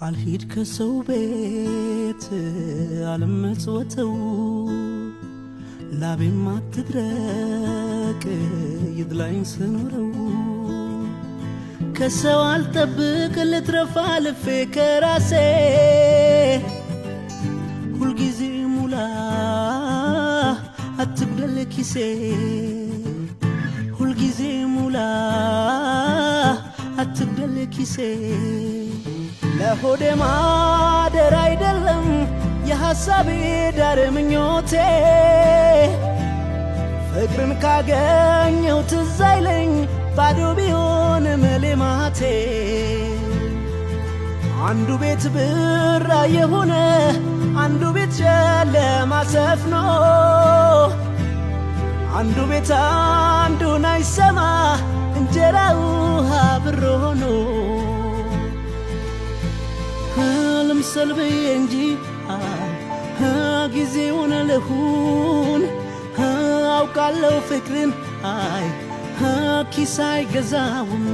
አልሂድ ከሰው ቤት አልመጽወተው ላቤም አትድረቅ ይድላኝ ስኖረው ከሰው አልጠብቅ ልትረፋ ልፌ ከራሴ ሁልጊዜ ሙላ አትጉደል ኪሴ ሁልጊዜ ሙላ አትጉደል ኪሴ ለሆዴ ማደር አይደለም የሐሳቤ ዳር ምኞቴ ፍቅርን ካገኘው ትዝ አይለኝ ባዶ ቢሆን መሌማቴ አንዱ ቤት ብራ የሆነ አንዱ ቤት ጨለማ ሰፍኖ አንዱ ቤት አንዱን አይሰማ እንጀራው ብር ሆኖ ልምሰል ብዬ እንጂ ጊዜውን ልሁን አውቃለሁ ፍቅርን ኪስ አይገዛውም